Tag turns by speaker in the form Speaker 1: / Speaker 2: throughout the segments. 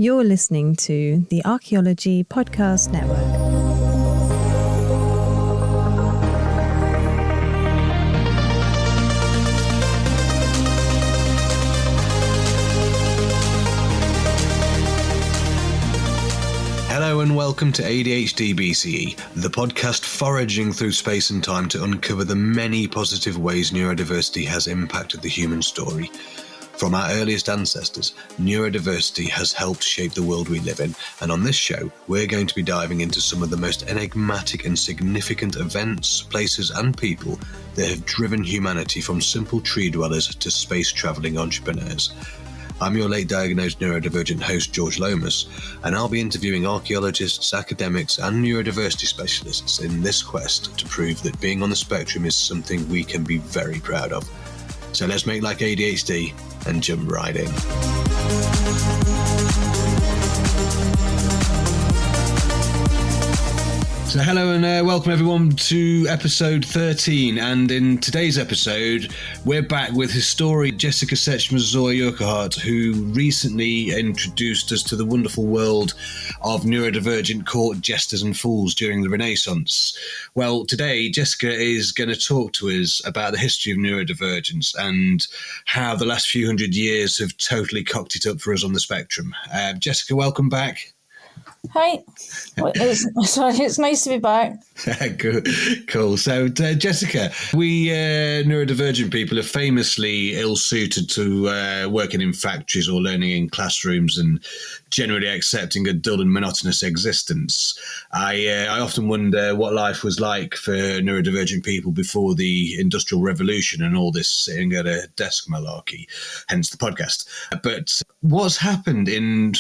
Speaker 1: You're listening to the Archaeology Podcast Network.
Speaker 2: Hello and welcome to ADHD BCE, the podcast foraging through space and time to uncover the many positive ways neurodiversity has impacted the human story. From our earliest ancestors, neurodiversity has helped shape the world we live in, and on this show, we're going to be diving into some of the most enigmatic and significant events, places, and people that have driven humanity from simple tree dwellers to space-travelling entrepreneurs. I'm your late diagnosed neurodivergent host, George Lomas, and I'll be interviewing archaeologists, academics, and neurodiversity specialists in this quest to prove that being on the spectrum is something we can be very proud of. So let's make like ADHD and jump right in. So hello and welcome everyone to episode 13, and in today's episode we're back with historian Jessica Secmezsoy-Urquhart, who recently introduced us to the wonderful world of neurodivergent court jesters and fools during the Renaissance. Well, today Jessica is going to talk to us about the history of neurodivergence and how the last few hundred years have totally cocked it up for us on the spectrum. Jessica, welcome back.
Speaker 3: Hi. It's nice to be back.
Speaker 2: Good. Cool. So, Jessica, we neurodivergent people are famously ill-suited to working in factories or learning in classrooms and generally accepting a dull and monotonous existence. I often wonder what life was like for neurodivergent people before the Industrial Revolution and all this sitting at a desk malarkey, hence the podcast. But what's happened in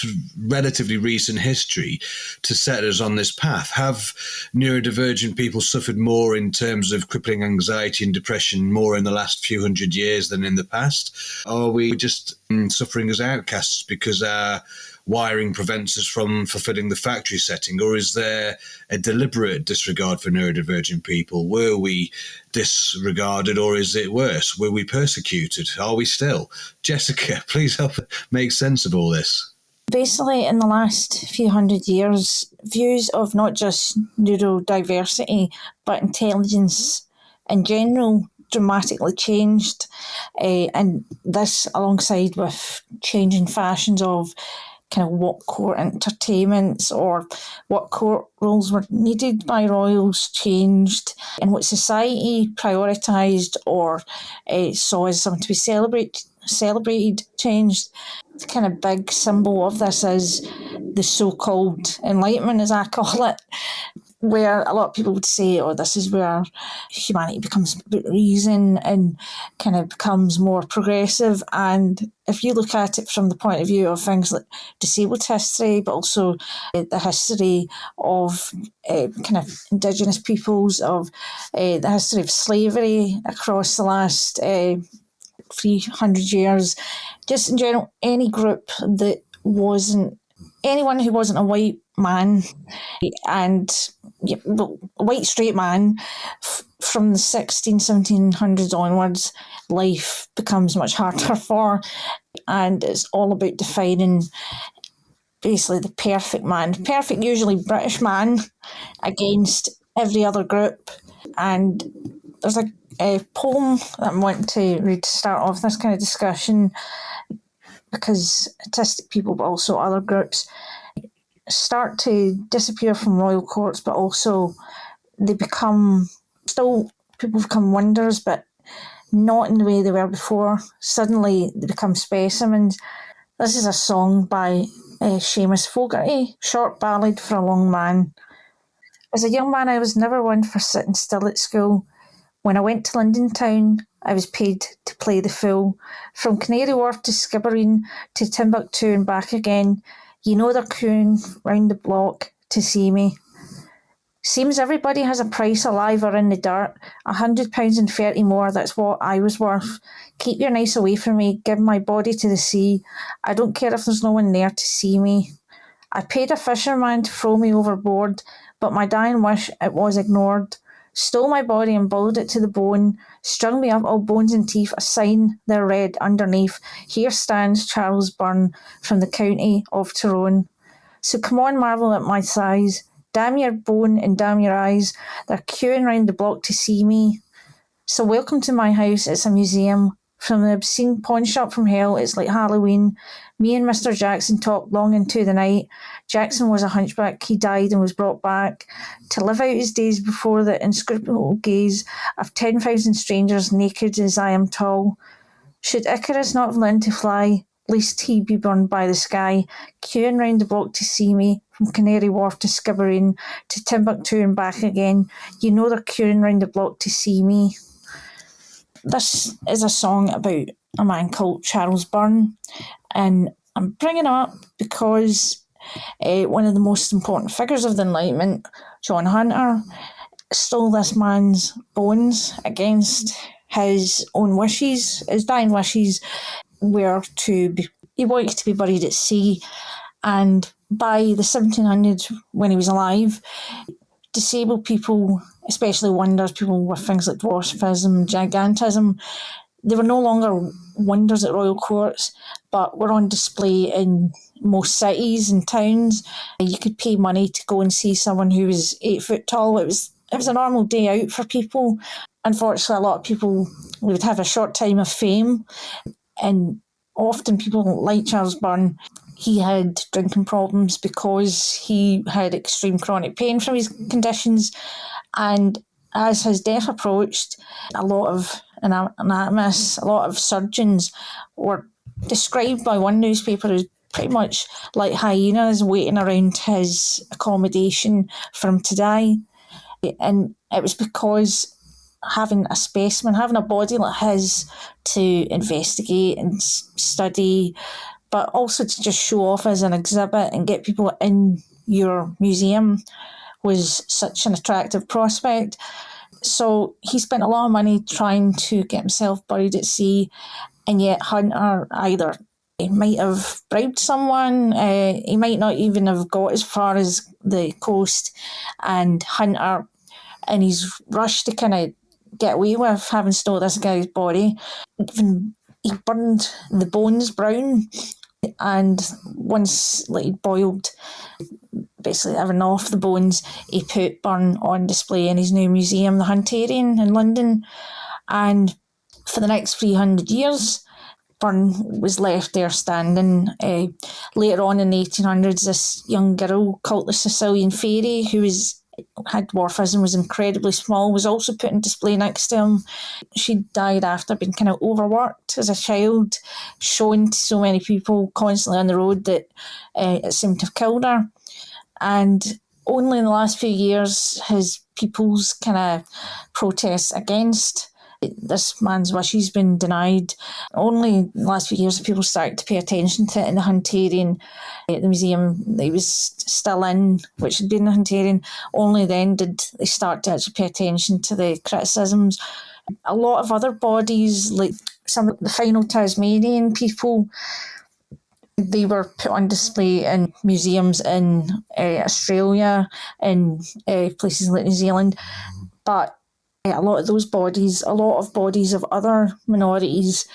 Speaker 2: relatively recent history to set us on this path? Have neurodivergent people suffered more in terms of crippling anxiety and depression more in the last few hundred years than in the past? Or are we just suffering as outcasts because our wiring prevents us from fulfilling the factory setting? Or is there a deliberate disregard for neurodivergent people? Were we disregarded, or is it worse? Were we persecuted? Are we still? Jessica, please help make sense of all this.
Speaker 3: Basically, in the last few hundred years, views of not just neurodiversity, but intelligence in general dramatically changed. And this alongside with changing fashions of kind of what court entertainments or what court roles were needed by royals changed, and what society prioritised or saw as something to be celebrated changed. The kind of big symbol of this is the so-called Enlightenment, as I call it, where a lot of people would say, oh, this is where humanity becomes about reason and kind of becomes more progressive. And if you look at it from the point of view of things like disabled history, but also the history of kind of Indigenous peoples, of the history of slavery across the last 300 years, just in general, any group that anyone who wasn't a white man and a white straight man, from the 1700s onwards, life becomes much harder for, and it's all about defining basically the perfect man, perfect usually British man, against every other group. And there's a poem that I'm wanting to read to start off this kind of discussion, because autistic people, but also other groups, start to disappear from royal courts, but also people become wonders, but not in the way they were before. Suddenly they become specimens. This is a song by Seamus Fogarty, Short Ballad for a Long Man. As a young man, I was never one for sitting still at school. When I went to London town, I was paid to play the fool. From Canary Wharf to Skibbereen to Timbuktu and back again, you know they're queuing round the block to see me. Seems everybody has a price alive or in the dirt. £100 and 30 more, that's what I was worth. Keep your nice away from me, give my body to the sea. I don't care if there's no one there to see me. I paid a fisherman to throw me overboard, but my dying wish, it was ignored. stole my body and boiled it to the bone, strung me up all bones and teeth, a sign there read underneath, here stands Charles Byrne from the county of Tyrone. So come on, marvel at my size, damn your bone and damn your eyes, they're queuing round the block to see me. So welcome to my house, it's a museum. From the obscene pawn shop from hell, it's like Halloween. Me and Mr. Jackson talked long into the night. Jackson was a hunchback, he died and was brought back to live out his days before the inscrutable gaze of 10,000 strangers naked as I am tall. Should Icarus not have learned to fly, lest he be burned by the sky, queuing round the block to see me, from Canary Wharf to Skibbereen, to Timbuktu and back again, you know they're queuing round the block to see me. This is a song about a man called Charles Byrne, and I'm bringing it up because one of the most important figures of the Enlightenment, John Hunter, stole this man's bones against his own wishes. His dying wishes were he wanted to be buried at sea, and by the 1700s, when he was alive, disabled people, especially wonders, people with things like dwarfism, gigantism, they were no longer wonders at royal courts, but were on display in most cities and towns. You could pay money to go and see someone who was 8 foot tall. It was a normal day out for people. Unfortunately, a lot of people would have a short time of fame, and often people like Charles Byrne, he had drinking problems because he had extreme chronic pain from his conditions. And as his death approached, a lot of anatomists, a lot of surgeons were described by one newspaper as pretty much like hyenas waiting around his accommodation for him to die. And it was because having a specimen, having a body like his to investigate and study, but also to just show off as an exhibit and get people in your museum was such an attractive prospect. So he spent a lot of money trying to get himself buried at sea, and yet Hunter either he might have bribed someone, he might not even have got as far as the coast, and Hunter, in his rush to kind of get away with having stole this guy's body, even he burned the bones brown, and once he boiled basically everything off the bones, he put Byrne on display in his new museum, the Hunterian in London. And for the next 300 years, Byrne was left there standing. Later on in the 1800s, this young girl called the Sicilian Fairy, who had dwarfism, was incredibly small, was also put on display next to him. She died after being kind of overworked as a child, shown to so many people constantly on the road that it seemed to have killed her. And only in the last few years has people's kind of protests against this man's wishes been denied. Only in the last few years have people started to pay attention to it in the Hunterian, the museum that he was still in, which had been the Hunterian. Only then did they start to actually pay attention to the criticisms. A lot of other bodies, like some of the final Tasmanian people, they were put on display in museums in Australia, in places like New Zealand. But a lot of those bodies, a lot of bodies of other minorities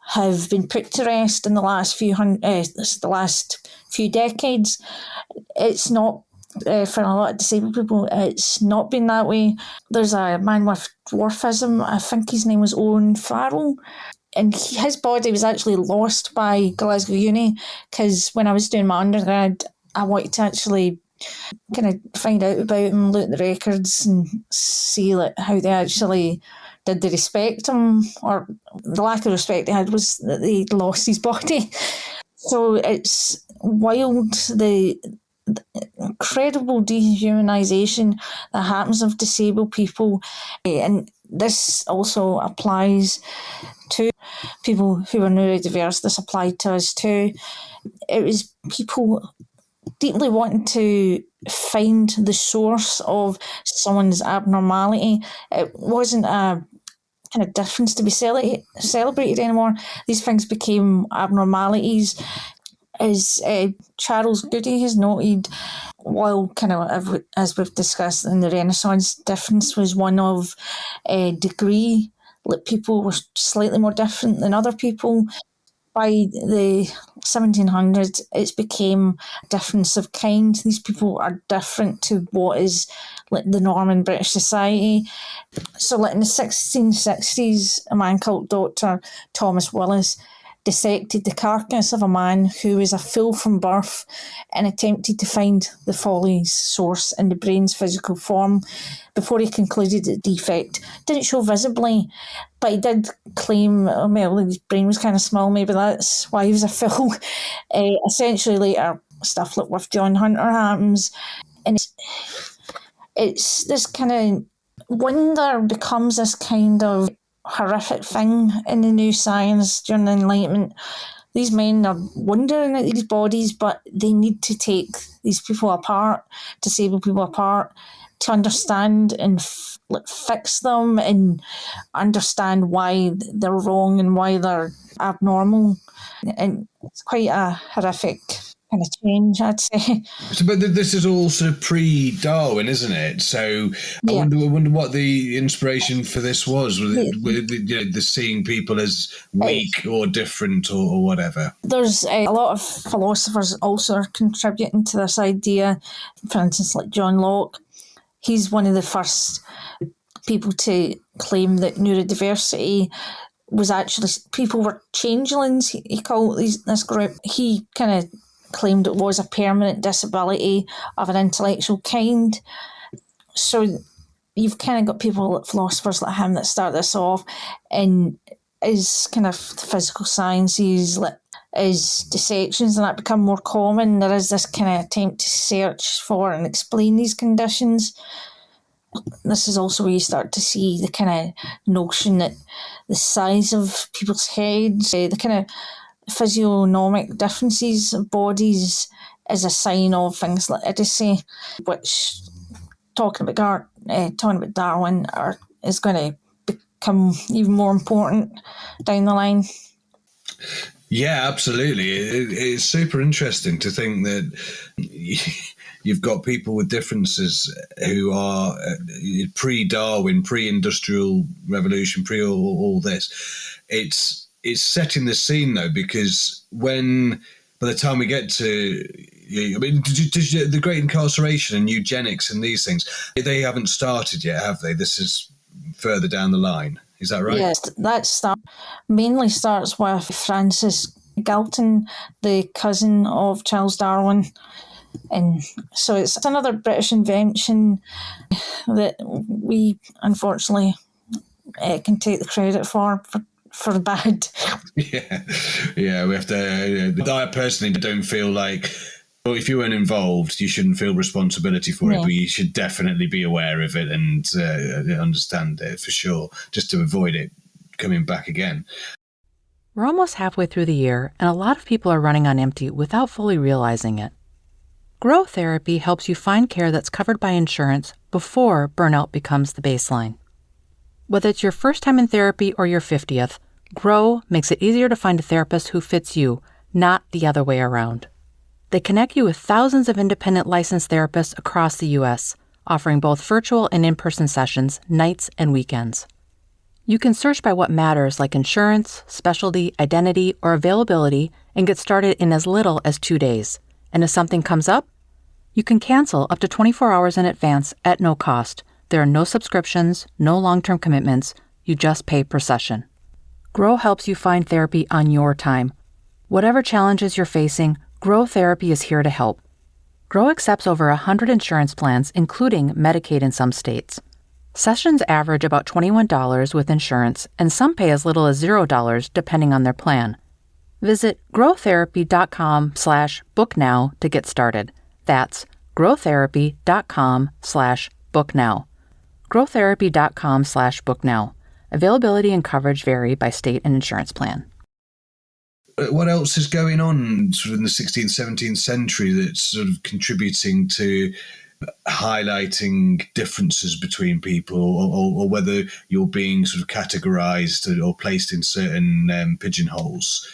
Speaker 3: have been put to rest in the last few decades. It's not, for a lot of disabled people, it's not been that way. There's a man with dwarfism, I think his name was Owen Farrell, and his body was actually lost by Glasgow Uni, because when I was doing my undergrad, I wanted to actually kind of find out about him, look at the records and see like how they actually did they respect him, or the lack of respect they had was that they lost his body. So it's wild, the incredible dehumanisation that happens of disabled people, and this also applies to people who are neurodiverse. This applied to us too. It was people deeply wanting to find the source of someone's abnormality. It wasn't a kind of difference to be celebrated anymore. These things became abnormalities. As Charles Goody has noted, while kind of, as we've discussed in the Renaissance, difference was one of degree. Like people were slightly more different than other people. By the 1700s, it became a difference of kind. These people are different to what is like the norm in British society. So like in the 1660s, a man called Dr. Thomas Willis dissected the carcass of a man who was a fool from birth and attempted to find the folly's source in the brain's physical form before he concluded that the defect didn't show visibly, but he did claim, well, his brain was kind of small, maybe that's why he was a fool. Essentially later, stuff like with John Hunter happens, and it's this kind of wonder becomes this kind of horrific thing in the new science during the Enlightenment. These men are wondering at these bodies, but they need to take these people apart, disabled people apart, to understand and fix them and understand why they're wrong and why they're abnormal. And it's quite a horrific kind of change, I'd say.
Speaker 2: So, but this is all sort of pre-Darwin, isn't it? So I wonder what the inspiration for this was. Was it the seeing people as weak or different or whatever?
Speaker 3: There's a lot of philosophers also are contributing to this idea. For instance, like John Locke. He's one of the first people to claim that neurodiversity was actually, people were changelings, he called this group. He kind of claimed it was a permanent disability of an intellectual kind. So you've kind of got people, like philosophers like him, that start this off, and as kind of physical sciences, like as dissections and that become more common, there is this kind of attempt to search for and explain these conditions. This is also where you start to see the kind of notion that the size of people's heads, the kind of physiognomic differences of bodies is a sign of things like idiocy, which talking about Darwin is going to become even more important down the line.
Speaker 2: Yeah, absolutely. It's super interesting to think that you've got people with differences who are pre-Darwin, pre-industrial revolution, pre-all this. It's setting the scene, though, because by the time we get to, I mean, the great incarceration and eugenics and these things, they haven't started yet, have they? This is further down the line. Is that right?
Speaker 3: Yes, that mainly starts with Francis Galton, the cousin of Charles Darwin. And so it's another British invention that we unfortunately can take the credit for the bad.
Speaker 2: Yeah, we have to. I personally don't feel like, well, if you weren't involved, you shouldn't feel responsibility for it, but you should definitely be aware of it and understand it for sure, just to avoid it coming back again.
Speaker 4: We're almost halfway through the year, and a lot of people are running on empty without fully realizing it. Grow Therapy helps you find care that's covered by insurance before burnout becomes the baseline. Whether it's your first time in therapy or your 50th, Grow makes it easier to find a therapist who fits you, not the other way around. They connect you with thousands of independent licensed therapists across the U.S., offering both virtual and in-person sessions, nights and weekends. You can search by what matters, like insurance, specialty, identity, or availability, and get started in as little as 2 days. And if something comes up, you can cancel up to 24 hours in advance at no cost. There are no subscriptions, no long-term commitments. You just pay per session. Grow helps you find therapy on your time. Whatever challenges you're facing, Grow Therapy is here to help. Grow accepts over 100 insurance plans, including Medicaid in some states. Sessions average about $21 with insurance, and some pay as little as $0 depending on their plan. Visit growtherapy.com/booknow to get started. That's growtherapy.com/booknow. growtherapy.com/booknow. Availability and coverage vary by state and insurance plan.
Speaker 2: What else is going on sort of in the 16th, 17th century that's sort of contributing to highlighting differences between people, or whether you're being sort of categorized or placed in certain pigeonholes?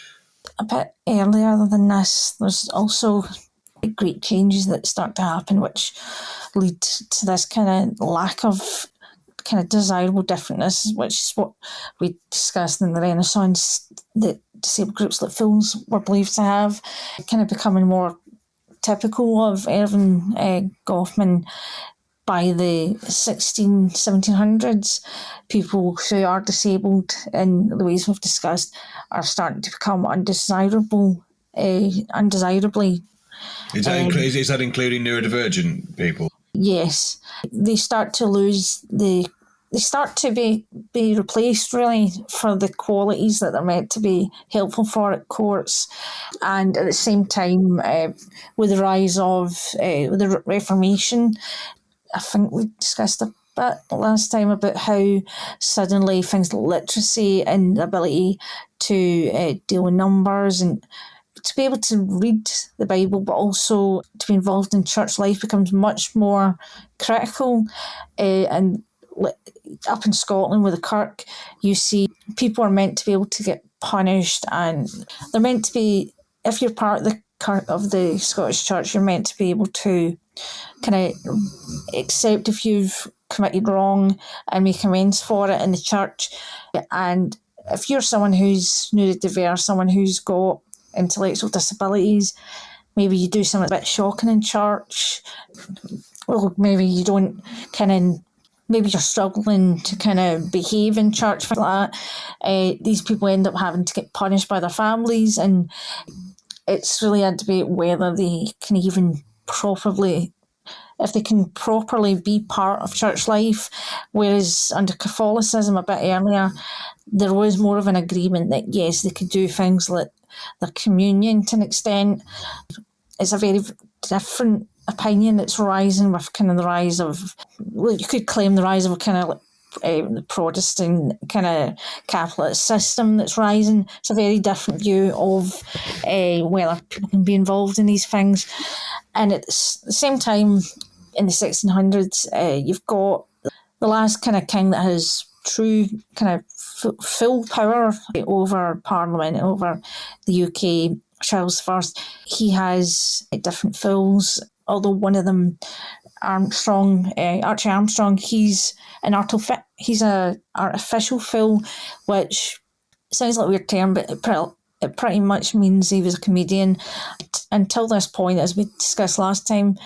Speaker 3: A bit earlier than this, there's also great changes that start to happen, which lead to this kind of lack of kind of desirable differentness, which is what we discussed in the Renaissance that disabled groups like fools were believed to have, kind of becoming more typical of Irving Goffman. By the 1700s, people who are disabled in the ways we've discussed are starting to become undesirably.
Speaker 2: Is that including neurodivergent people?
Speaker 3: Yes. They start to lose they start to be replaced really for the qualities that they're meant to be helpful for at courts. And at the same time, with the rise of the Reformation, I think we discussed a bit last time about how suddenly things like literacy and the ability to deal with numbers and to be able to read the Bible, but also to be involved in church life becomes much more critical. And up in Scotland with the Kirk, you see people are meant to be able to get punished, and they're meant to be, if you're part of the Kirk of the Scottish Church, you're meant to be able to kind of accept if you've committed wrong and make amends for it in the church. And if you're someone who's neurodiverse, someone who's got intellectual disabilities, maybe you do something a bit shocking in church, well, maybe you don't maybe you're struggling to kind of behave in church like that, these people end up having to get punished by their families, and it's really a debate whether they can even if they can properly be part of church life. Whereas under Catholicism a bit earlier, there was more of an agreement that yes, they could do things like their communion to an extent. It's a very different opinion that's rising with kind of the rise of, well, you could claim the rise of kind of the Protestant kind of capitalist system that's rising. It's a very different view of whether people can be involved in these things. And at the same time, in the 1600s, you've got the last kind of king that has true kind of full power over Parliament, over the UK, Charles I. He has different fools, although one of them, Armstrong, Archie Armstrong, he's an artificial fool, which sounds like a weird term, but it pretty much means he was a comedian. Until this point, as we discussed last time,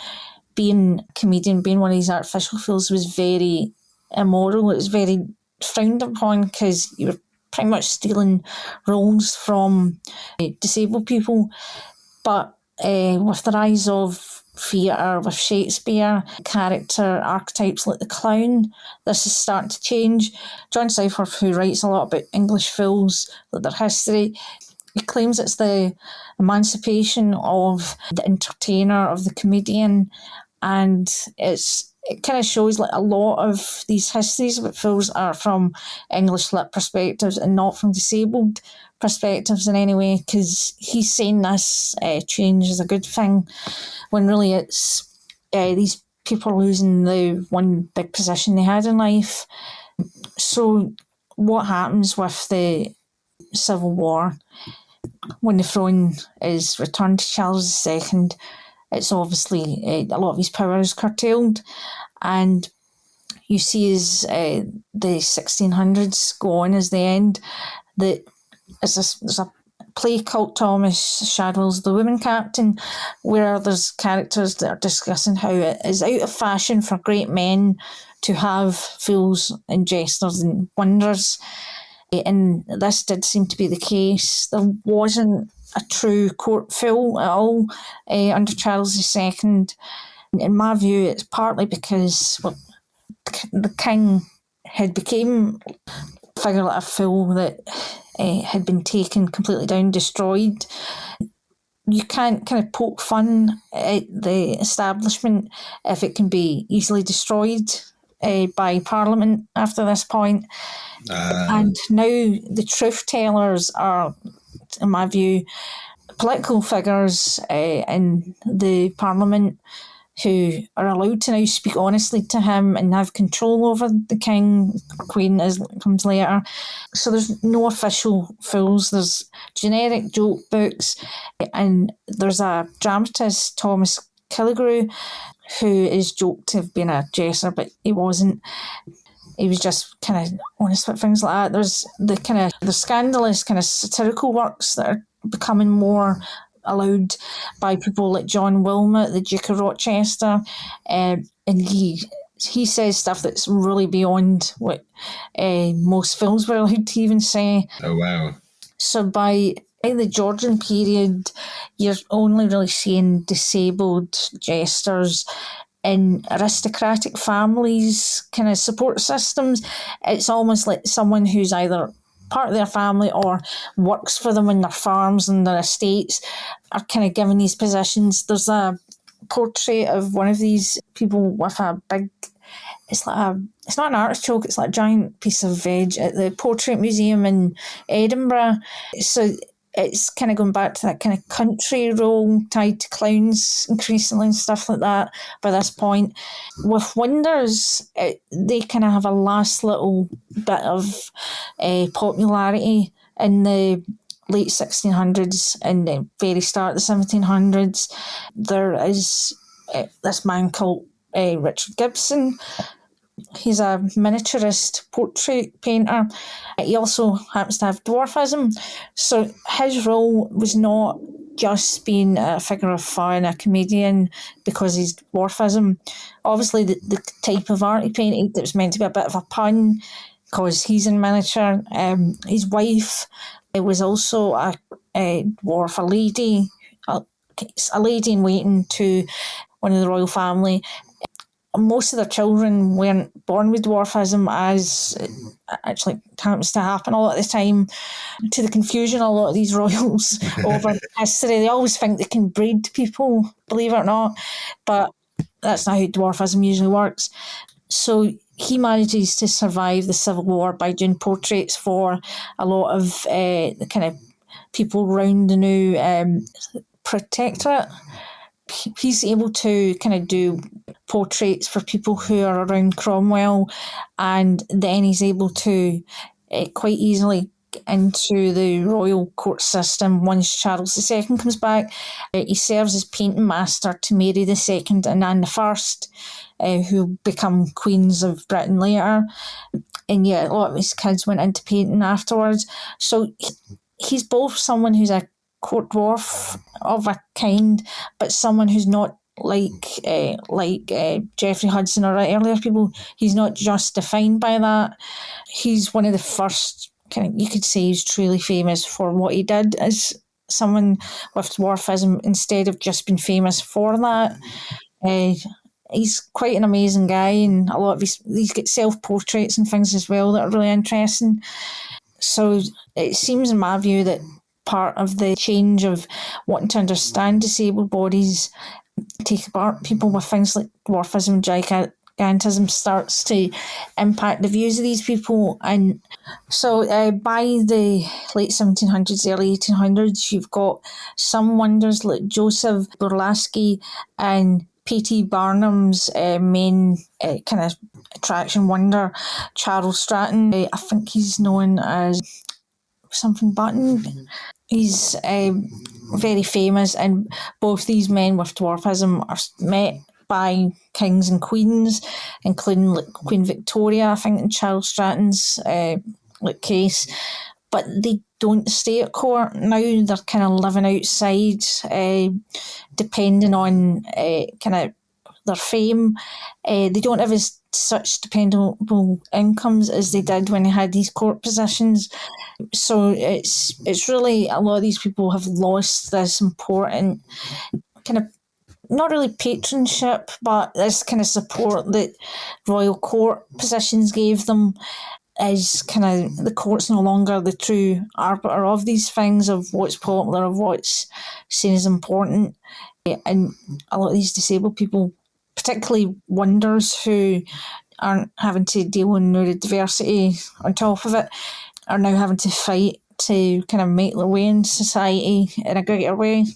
Speaker 3: being a comedian, being one of these artificial fools was very immoral. It was very frowned upon because you were pretty much stealing roles from disabled people. But with the rise of theatre, with Shakespeare, character archetypes like the clown, this is starting to change. John Southworth, who writes a lot about English fools, like their history, he claims it's the emancipation of the entertainer, of the comedian, and it kind of shows like a lot of these histories about fools are from English lit perspectives and not from disabled perspectives in any way, because he's saying this change is a good thing, when really it's these people losing the one big position they had in life. So what happens with the Civil War? When the throne is returned to Charles II, it's obviously a lot of his power is curtailed, and you see as the 1600s go on as they end, that there's a play called Thomas Shadwell's The Woman Captain, where there's characters that are discussing how it is out of fashion for great men to have fools and jesters and wonders. And this did seem to be the case. There wasn't a true court fool at all under Charles II. In my view, it's partly because the king had become a figure like a fool that had been taken completely down, destroyed. You can't kind of poke fun at the establishment if it can be easily destroyed by Parliament after this point. And now the truth tellers are, in my view, political figures in the Parliament who are allowed to now speak honestly to him and have control over the king, queen, as comes later. So there's no official fools. There's generic joke books, and there's a dramatist, Thomas Killigrew, who is joked to have been a jester, but he wasn't. He was just kind of honest with things like that. There's the scandalous kind of satirical works that are becoming more allowed by people like John Wilmot, the Duke of Rochester, and he says stuff that's really beyond what most films were allowed to even say.
Speaker 2: Oh, wow.
Speaker 3: So by the Georgian period, you're only really seeing disabled jesters in aristocratic families, kind of support systems. It's almost like someone who's either part of their family or works for them in their farms and their estates are kind of given these positions. There's a portrait of one of these people with a big, it's not an artichoke, it's like a giant piece of veg at the Portrait Museum in Edinburgh. So it's kind of going back to that kind of country role tied to clowns increasingly and stuff like that by this point. With Wonders, they kind of have a last little bit of popularity in the late 1600s and the very start of the 1700s. There is this man called Richard Gibson. He's a miniaturist portrait painter. He also happens to have dwarfism. So his role was not just being a figure of fun, a comedian, because he's dwarfism. Obviously, the type of art he painted, that was meant to be a bit of a pun, because he's in miniature. His wife was also a dwarf, a lady in waiting to one of the royal family. Most of their children weren't born with dwarfism, as it actually happens to happen a lot of the time. To the confusion of a lot of these royals over history, they always think they can breed people, believe it or not, but that's not how dwarfism usually works. So he manages to survive the Civil War by doing portraits for a lot of the kind of people around the new protectorate. He's able to kind of do portraits for people who are around Cromwell, and then he's able to quite easily get into the royal court system once Charles II comes back. He serves as painting master to Mary II and Anne I, who become queens of Britain later. And yeah, a lot of his kids went into painting afterwards. So he's both someone who's a court dwarf of a kind, but someone who's not like Geoffrey Hudson or earlier people. He's not just defined by that. He's one of the first, you could say he's truly famous for what he did as someone with dwarfism, instead of just being famous for that. He's quite an amazing guy, and a lot of he's got self-portraits and things as well that are really interesting. So it seems in my view that part of the change of wanting to understand disabled bodies, take apart people with things like dwarfism, gigantism, starts to impact the views of these people. And so by the late 1700s, early 1800s, you've got some wonders like Joseph Burlaski and P.T. Barnum's main kind of attraction wonder, Charles Stratton. I think he's known as something Button. He's very famous, and both these men with dwarfism are met by kings and queens, including like Queen Victoria, I think, in Charles Stratton's case. But they don't stay at court. Now they're kind of living outside, depending on kind of their fame. They don't have such dependable incomes as they did when they had these court positions. So it's really, a lot of these people have lost this important kind of, not really patronship, but this kind of support that royal court positions gave them. Is kind of, the court's no longer the true arbiter of these things, of what's popular, of what's seen as important. And a lot of these disabled people, particularly wonders who aren't having to deal with neurodiversity on top of it, are now having to fight to kind of make their way in society in a greater way.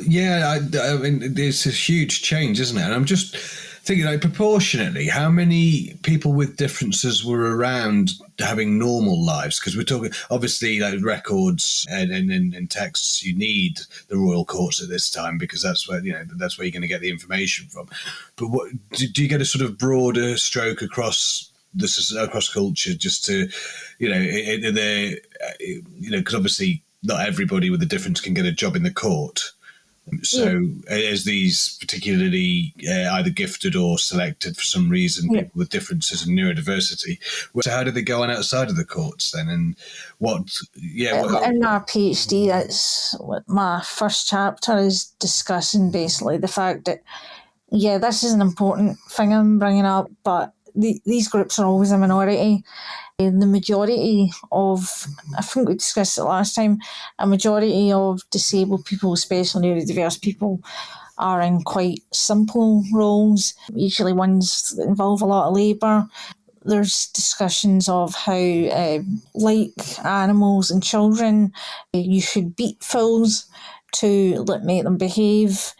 Speaker 2: Yeah, I mean, it's a huge change, isn't it? And I'm just thinking, like, proportionately, how many people with differences were around having normal lives? Because we're talking, obviously, like records and texts, you need the royal courts at this time because that's where that's where you're going to get the information from. But what do you get a sort of broader stroke across across culture, just to, because obviously not everybody with a difference can get a job in the court. So as these particularly either gifted or selected for some reason, people with differences in neurodiversity, so how do they go on outside of the courts then? And
Speaker 3: in my PhD, that's what my first chapter is discussing, basically the fact that, this is an important thing I'm bringing up, but these groups are always a minority. The majority of, I think we discussed it last time, a majority of disabled people, especially neurodiverse people, are in quite simple roles, usually ones that involve a lot of labour. There's discussions of how, like animals and children, you should beat fools to make them behave,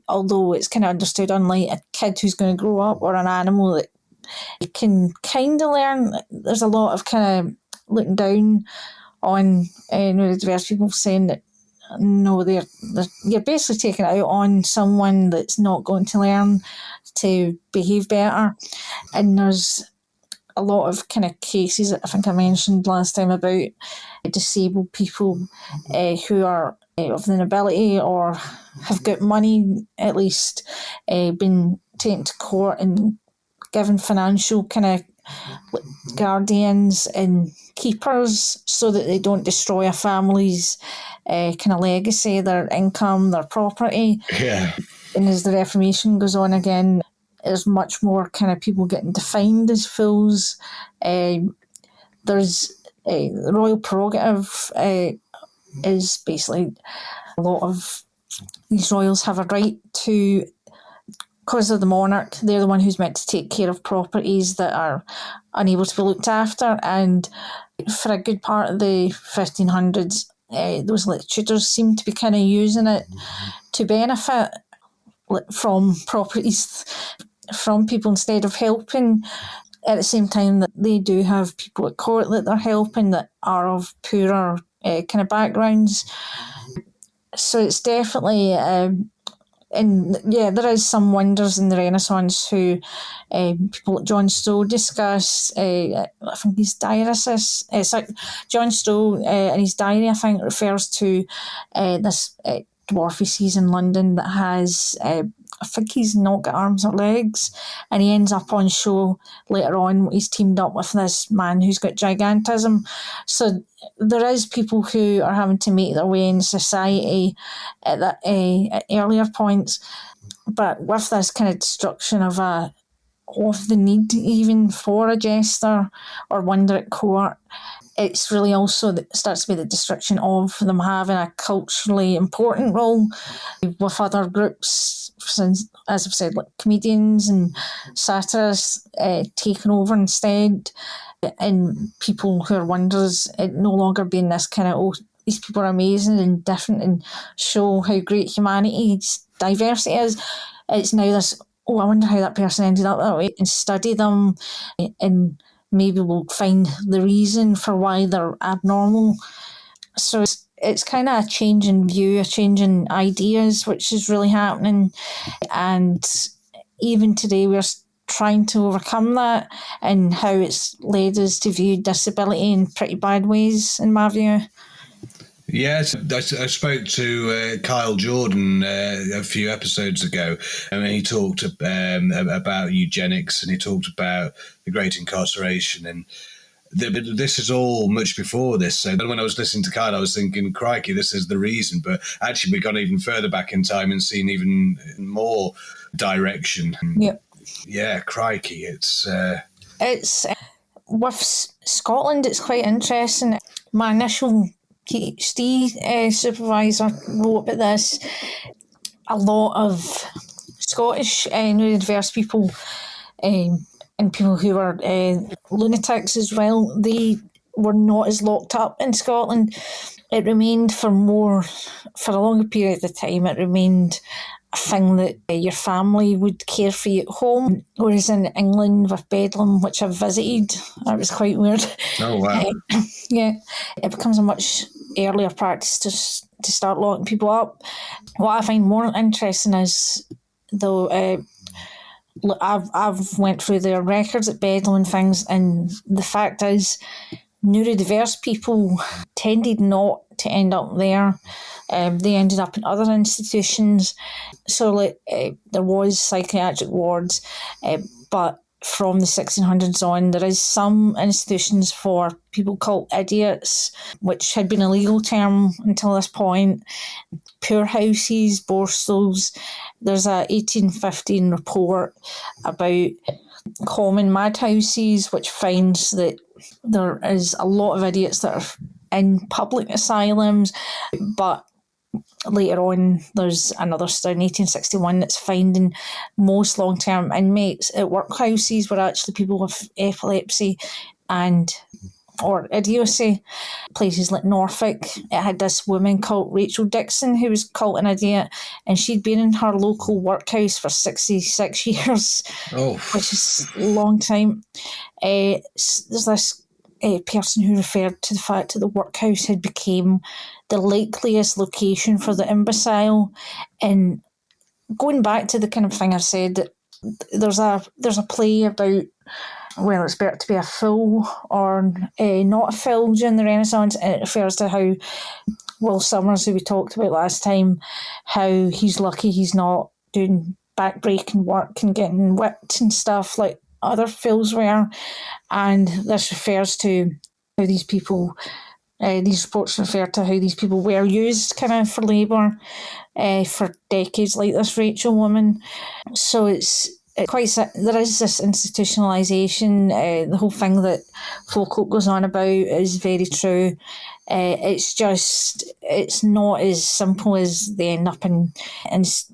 Speaker 3: although it's kind of understood, unlike a kid who's going to grow up or an animal that can kind of learn. There's a lot of kind of looking down on neurodiverse people, saying that no, you're basically taking it out on someone that's not going to learn to behave better. And there's a lot of kind of cases that I think I mentioned last time about disabled people who are of the nobility or have got money, at least, been taken to court and given financial kind of guardians and keepers so that they don't destroy a family's kind of legacy, their income, their property.
Speaker 2: Yeah.
Speaker 3: And as the Reformation goes on again, there's much more kind of people getting defined as fools. There's the royal prerogative is basically a lot of these royals have a right to, because of the monarch, they're the one who's meant to take care of properties that are unable to be looked after. And for a good part of the 1500s, those like Tudors seem to be kind of using it to benefit from properties from people instead of helping. At the same time that they do have people at court that they're helping that are of poorer kind of backgrounds. So it's definitely... there is some wonders in the Renaissance who people like John Stowe discuss. I think his diarist, John Stowe in his diary, I think, refers to this dwarf he sees in London that has, I think he's not got arms or legs, and he ends up on show later on. He's teamed up with this man who's got gigantism. So there is people who are having to make their way in society at earlier points, but with this kind of destruction of the need even for a jester or wonder at court, it's really also starts to be the destruction of them having a culturally important role with other groups, as I've said, like comedians and satirists taking over instead, and people who are wonders, it no longer being this kind of, these people are amazing and different and show how great humanity's diversity is. It's now this, I wonder how that person ended up that way, and study them, and maybe we'll find the reason for why they're abnormal. So it's kind of a change in view, a change in ideas, which is really happening. And even today we're trying to overcome that, and how it's led us to view disability in pretty bad ways, in my view.
Speaker 2: Yes, I spoke to Kyle Jordan a few episodes ago, and he talked about eugenics, and he talked about the Great Incarceration, and this is all much before this. So when I was listening to Kyle, I was thinking, crikey, this is the reason. But actually, we've gone even further back in time and seen even more direction.
Speaker 3: Yep.
Speaker 2: Yeah, crikey, it's
Speaker 3: with Scotland, it's quite interesting. My initial PhD supervisor wrote about this. A lot of Scottish neurodiverse people and people who were lunatics as well, they were not as locked up in Scotland. it remained for a longer period of time, it remained a thing that your family would care for you at home. Whereas in England with Bedlam, which I've visited, that was quite weird.
Speaker 2: Oh, wow.
Speaker 3: Yeah, it becomes a much earlier practice to start locking people up. What I find more interesting is, though, I've went through their records at Bedlam and things, and the fact is, neurodiverse people tended not to end up there. They ended up in other institutions. So there was psychiatric wards, but from the 1600s on, there is some institutions for people called idiots, which had been a legal term until this point. Poorhouses, borstals. There's a 1815 report about common madhouses, which finds that there is a lot of idiots that are in public asylums, but later on there's another study in 1861 that's finding most long-term inmates at workhouses were actually people with epilepsy or idiocy. Places like Norfolk, it had this woman called Rachel Dixon who was called an idiot, and she'd been in her local workhouse for 66 years, which is a long time. There's this person who referred to the fact that the workhouse had become the likeliest location for the imbecile. And going back to the kind of thing I've said, that there's a play about whether it's better to be a fool or not a fool during the Renaissance, and it refers to how Will Summers, who we talked about last time, how he's lucky he's not doing back-breaking work and getting whipped and stuff like other fools were. And this refers to how these people, these reports refer to how these people were used kind of for labour for decades, like this Rachel woman. So it's quite, there is this institutionalisation. The whole thing that Foucault goes on about is very true. It's not as simple as they end up in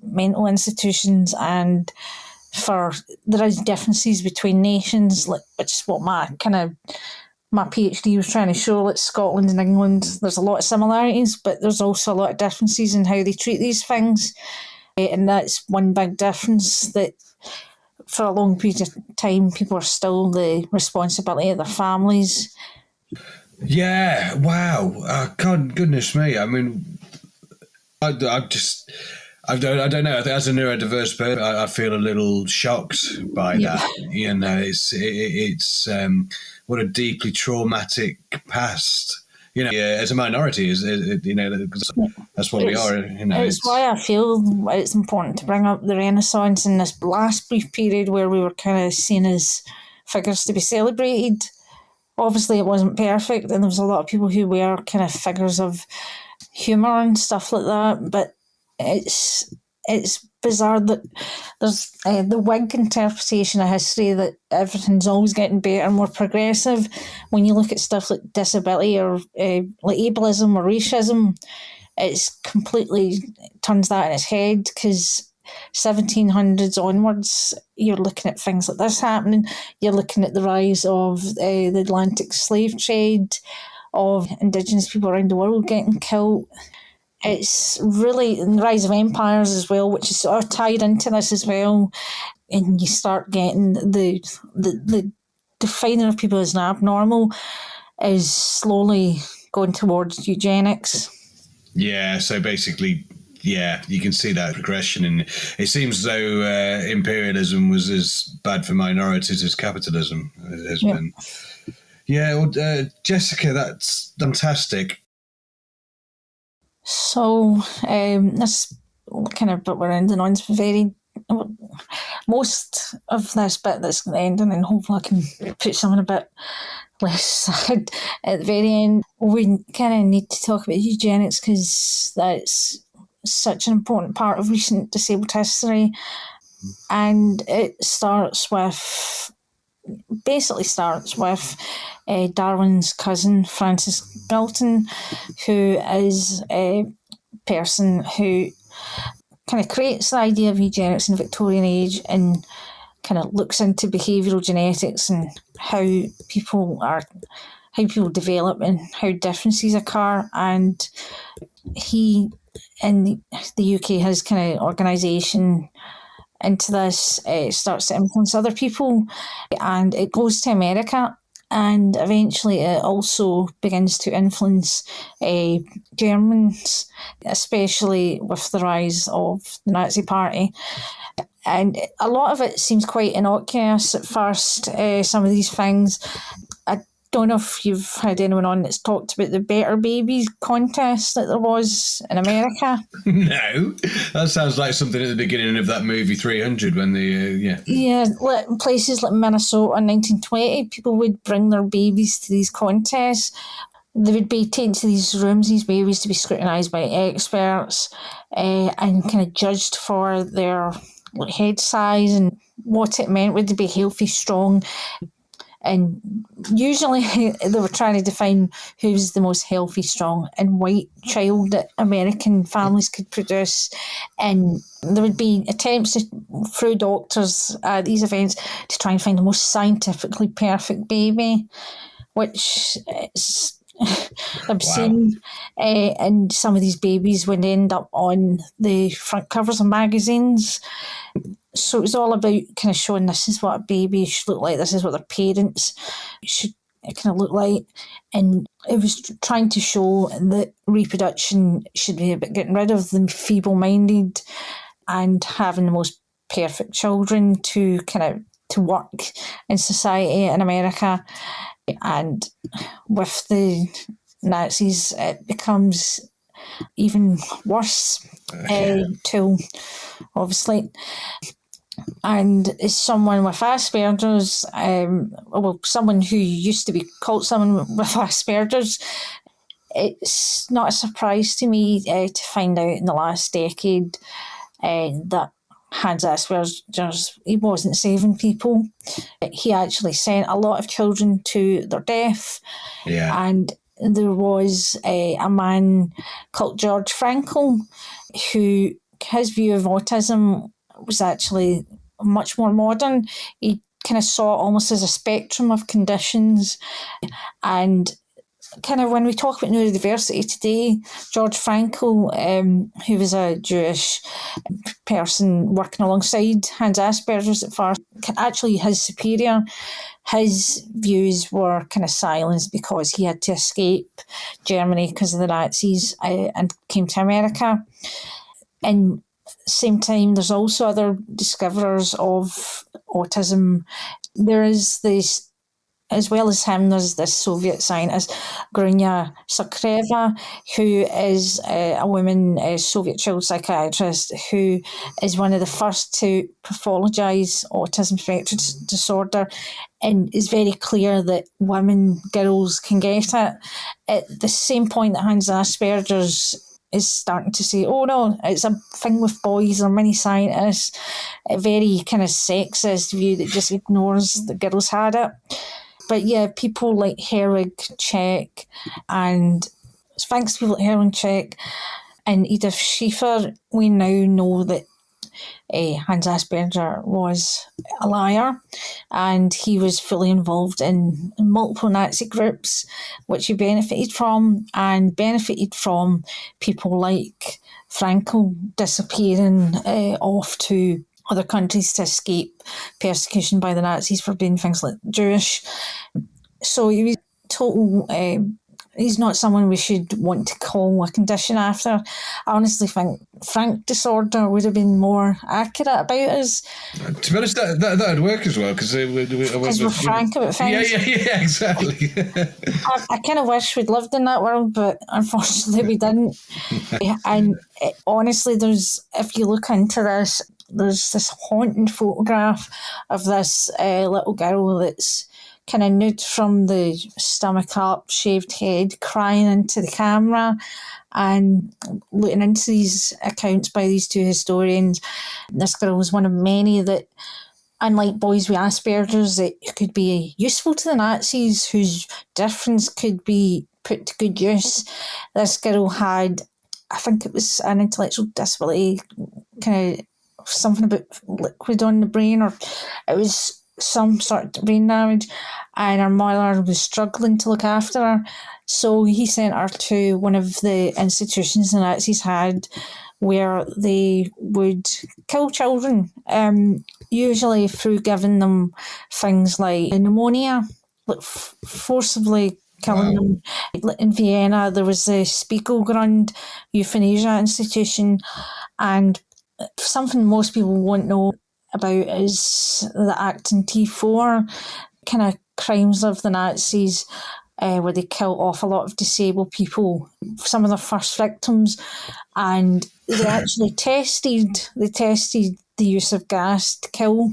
Speaker 3: mental institutions, and there is differences between nations, which is what my PhD was trying to show. Like Scotland and England, there's a lot of similarities, but there's also a lot of differences in how they treat these things, and that's one big difference, that for a long period of time people are still the responsibility of their families.
Speaker 2: Yeah, wow. God, goodness me. I mean, I don't know. As a neurodiverse person, I feel a little shocked by that. You know, it's what a deeply traumatic past. You know, as a minority, you know, that's what we are. You know,
Speaker 3: it's why I feel it's important to bring up the Renaissance in this last brief period where we were kind of seen as figures to be celebrated. Obviously, it wasn't perfect, and there was a lot of people who were kind of figures of humour and stuff like that. But it's bizarre that there's the Whig interpretation of history that everything's always getting better and more progressive. When you look at stuff like disability or like ableism or racism, it's completely turns that in its head, because 1700s onwards, you're looking at things like this happening. You're looking at the rise of the Atlantic slave trade, of Indigenous people around the world getting killed. It's really the rise of empires as well, which is sort of tied into this as well. And you start getting the defining of people as an abnormal is slowly going towards eugenics.
Speaker 2: Yeah, so basically, yeah, you can see that progression, and it seems as though imperialism was as bad for minorities as capitalism has been. Yeah, well, Jessica, that's fantastic.
Speaker 3: So this kind of bit we're ending on is very, most of this bit that's ending, and hopefully I can put something a bit less sad at the very end. We kind of need to talk about eugenics, because that's such an important part of recent disabled history, and it starts with Darwin's cousin Francis Galton, who is a person who kind of creates the idea of eugenics in the Victorian age and kind of looks into behavioural genetics and how how people develop and how differences occur. And he, in the UK, his kind of organisation into this starts to influence other people, and it goes to America, and eventually it also begins to influence Germans, especially with the rise of the Nazi Party. And a lot of it seems quite innocuous at first, some of these things. I don't know if you've had anyone on that's talked about the Better Babies contest that there was in America.
Speaker 2: No, that sounds like something at the beginning of that movie 300 when
Speaker 3: Places like Minnesota in 1920, people would bring their babies to these contests. They would be taken to these rooms, these babies, to be scrutinised by experts and kind of judged for their head size and what it meant. Would they be healthy, strong? And usually they were trying to define who was the most healthy, strong and white child that American families could produce. And there would be attempts through doctors at these events to try and find the most scientifically perfect baby, which is obscene. Wow. And some of these babies would end up on the front covers of magazines. So it was all about kind of showing this is what a baby should look like, this is what their parents should kind of look like. And it was trying to show that reproduction should be about getting rid of the feeble-minded and having the most perfect children to work in society in America. And with the Nazis, it becomes even worse, till obviously. And as someone with Asperger's, someone who used to be called someone with Asperger's, it's not a surprise to me to find out in the last decade that Hans Asperger's, he wasn't saving people. He actually sent a lot of children to their death.
Speaker 2: Yeah.
Speaker 3: And there was a man called George Frankl, who his view of autism was actually much more modern. He kind of saw it almost as a spectrum of conditions. And kind of when we talk about neurodiversity today, George Frankl, who was a Jewish person working alongside Hans Asperger's at first, actually his superior, his views were kind of silenced because he had to escape Germany because of the Nazis and came to America. And same time, there's also other discoverers of autism. There is this, as well as him, there's this Soviet scientist, Grunya Sakreva, who is a woman, a Soviet child psychiatrist, who is one of the first to pathologise autism spectrum disorder, and is very clear that girls can get it. At the same point that Hans Asperger's is starting to say, oh no, it's a thing with boys or many scientists, a very kind of sexist view that just ignores that girls had it. But yeah, people like Herwig Czech, and thanks to people like Herwig Czech and Edith Schieffer, we now know that Hans Asperger was a liar, and he was fully involved in multiple Nazi groups, which he benefited from people like Frankl disappearing off to other countries to escape persecution by the Nazis for being things like Jewish. So he was total. He's not someone we should want to call a condition after. I honestly think Frank disorder would have been more accurate about us.
Speaker 2: To be honest, that'd work as well, because
Speaker 3: we're frank about things.
Speaker 2: Yeah, exactly.
Speaker 3: I kind of wish we'd lived in that world, but unfortunately we didn't. And honestly, if you look into this, there's this haunting photograph of this little girl that's kind of nude from the stomach up, shaved head, crying into the camera, and looking into these accounts by these two historians. This girl was one of many that, unlike boys with Asperger's, that could be useful to the Nazis, whose difference could be put to good use. This girl had, I think it was an intellectual disability, kind of something about liquid on the brain, or it was some sort of brain damage, and her mother was struggling to look after her. So he sent her to one of the institutions the Nazis had where they would kill children, usually through giving them things like pneumonia, like forcibly killing them. In Vienna, there was the Spiegelgrund euthanasia institution, and something most people won't know about is the Acton T4 kind of crimes of the Nazis, where they killed off a lot of disabled people, some of their first victims, and they actually tested the use of gas to kill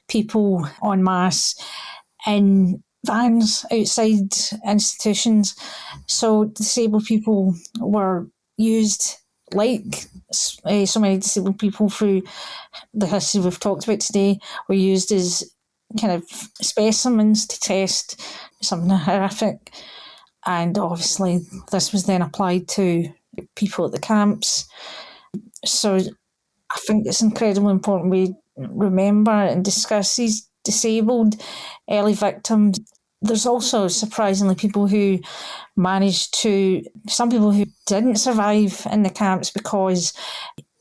Speaker 3: people en masse in vans outside institutions. So disabled people were used like so many disabled people through the history we've talked about today, were used as kind of specimens to test something horrific. And obviously this was then applied to people at the camps. So I think it's incredibly important we remember and discuss these disabled early victims. There's also surprisingly people who some people who didn't survive in the camps because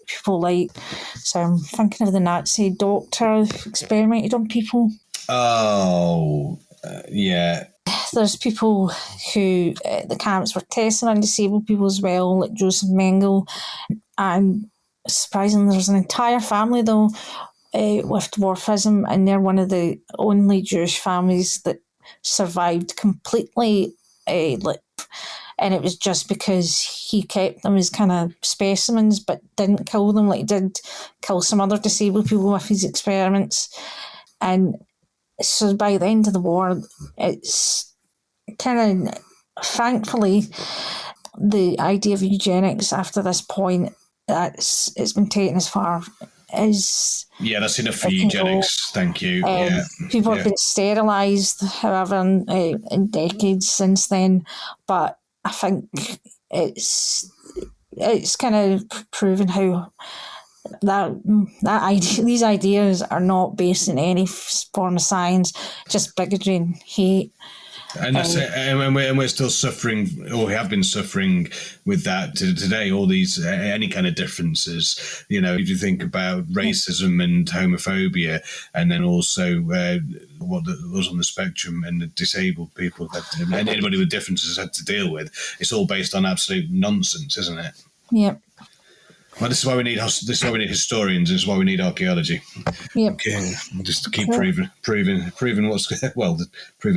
Speaker 3: people like, so I'm thinking of the Nazi doctor who experimented on people.
Speaker 2: Oh, yeah.
Speaker 3: There's people who at the camps were testing on disabled people as well, like Joseph Mengele. And surprisingly, there's an entire family though with dwarfism, and they're one of the only Jewish families that survived completely. And it was just because he kept them as kind of specimens but didn't kill them like he did kill some other disabled people with his experiments. And so by the end of the war, it's kind of, thankfully, the idea of eugenics after this point, it's been taken as far as...
Speaker 2: Yeah, that's enough for eugenics. Thank you.
Speaker 3: People have been sterilised, however, in decades since then. But I think it's kind of proven how these ideas are not based in any form of science, just bigotry and hate.
Speaker 2: And that's it. And we're still suffering, or we have been suffering with that today. All these any kind of differences, if you think about racism and homophobia, and then also what was on the spectrum and the disabled people that anybody with differences had to deal with. It's all based on absolute nonsense, isn't it?
Speaker 3: Yep.
Speaker 2: Well, this is why we need historians. This is why we need archaeology.
Speaker 3: Yep.
Speaker 2: Okay, just to keep proving proving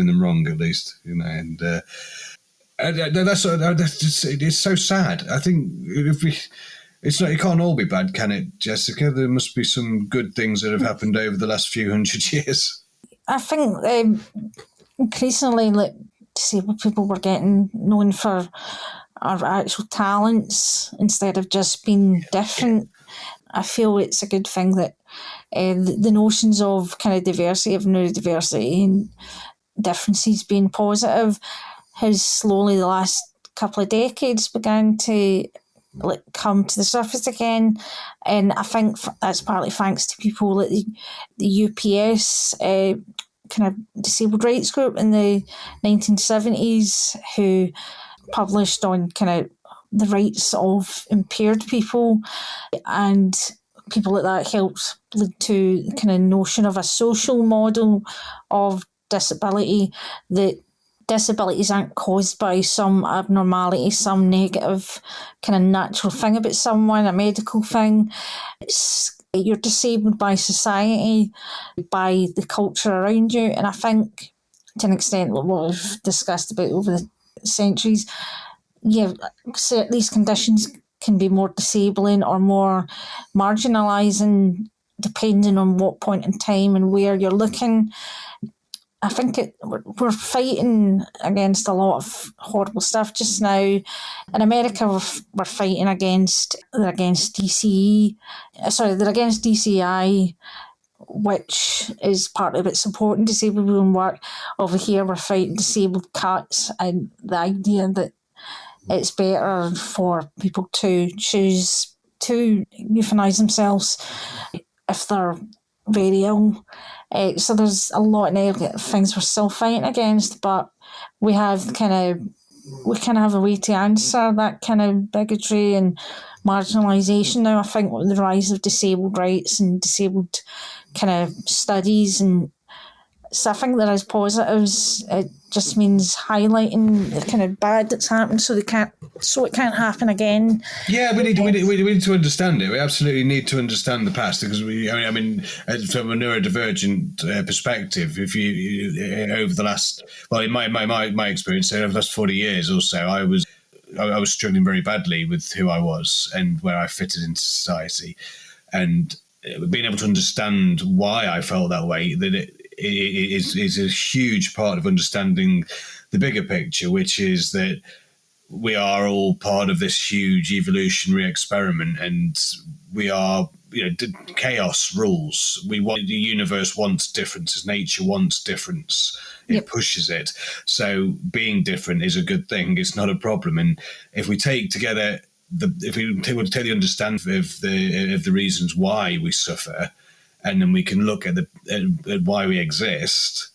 Speaker 2: them wrong at least, And it's so sad. I think it can't all be bad, can it, Jessica? There must be some good things that have happened over the last few hundred years.
Speaker 3: I think increasingly, disabled people were getting known for our actual talents instead of just being different. I feel it's a good thing that the notions of kind of diversity, of neurodiversity and differences being positive has slowly the last couple of decades began to come to the surface again. And I think that's partly thanks to people like the UPS kind of disabled rights group in the 1970s who published on kind of the rights of impaired people, and people like that helped lead to the kind of notion of a social model of disability, that disabilities aren't caused by some abnormality, some negative kind of natural thing about someone, a medical thing. You're disabled by society, by the culture around you, and I think to an extent what we've discussed about over the centuries, these conditions can be more disabling or more marginalising depending on what point in time and where you're looking. I think we're fighting against a lot of horrible stuff just now. In America, we're fighting against DCE. They're against DCI, which is part of it supporting disabled people in work. Over here, we're fighting disabled cuts and the idea that it's better for people to choose to euthanize themselves if they're very ill. So there's a lot of negative things we're still fighting against, but we kind of have a way to answer that kind of bigotry and marginalisation now. I think with the rise of disabled rights and disabled kind of studies, and so I think there is positives. It just means highlighting the kind of bad that's happened, so it can't happen again.
Speaker 2: Yeah, we need to understand it. We absolutely need to understand the past, because from a neurodivergent perspective, if you over the last, well, in my experience, over the last 40 years or so, I was struggling very badly with who I was and where I fitted into society, and being able to understand why I felt that way, that it is a huge part of understanding the bigger picture, which is that we are all part of this huge evolutionary experiment, and we are, chaos rules. The universe wants difference, nature wants difference. It pushes it. So being different is a good thing. It's not a problem. And if we take together take the understanding of the reasons why we suffer, and then we can look at why we exist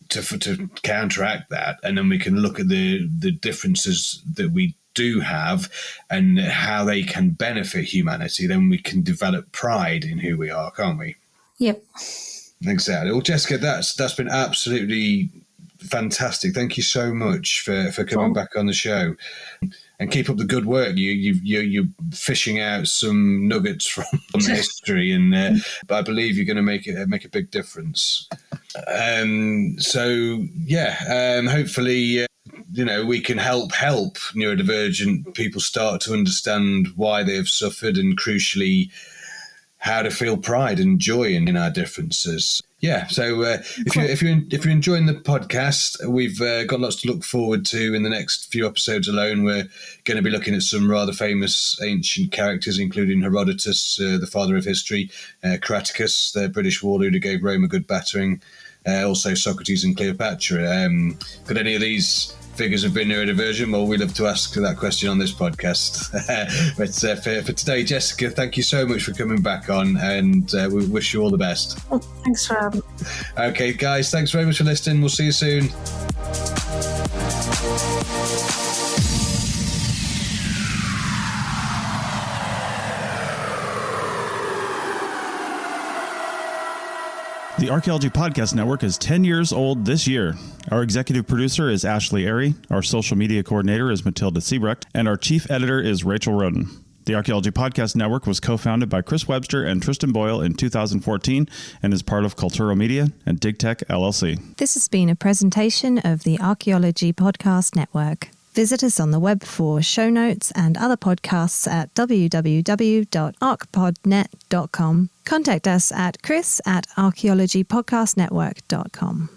Speaker 2: to counteract that, and then we can look at the differences that we do have and how they can benefit humanity, then we can develop pride in who we are, can't we?
Speaker 3: Yep.
Speaker 2: Exactly. Well, Jessica, that's been absolutely fantastic. Thank you so much for coming back on the show. And keep up the good work. You're fishing out some nuggets from the history, and I believe you're going to make a big difference. Hopefully, we can help neurodivergent people start to understand why they have suffered, and crucially, how to feel pride and joy in our differences. Yeah, so if you're enjoying the podcast, we've got lots to look forward to in the next few episodes alone. We're going to be looking at some rather famous ancient characters, including Herodotus, the father of history, Craticus, the British warlord who gave Rome a good battering, also Socrates and Cleopatra. Could any of these figures have been neurodivergent? Well, we love to ask that question on this podcast. But for today, Jessica, thank you so much for coming back on, and we wish you all the best.
Speaker 3: Well, thanks for having me.
Speaker 2: Okay, guys, thanks very much for listening. We'll see you soon.
Speaker 5: The Archaeology Podcast Network is 10 years old this year. Our executive producer is Ashley Airy, our social media coordinator is Matilda Siebrecht, and our chief editor is Rachel Roden. The Archaeology Podcast Network was co-founded by Chris Webster and Tristan Boyle in 2014 and is part of Cultural Media and DigTech LLC.
Speaker 1: This has been a presentation of the Archaeology Podcast Network. Visit us on the web for show notes and other podcasts at www.archpodnet.com. Contact us at chris@archaeologypodcastnetwork.com.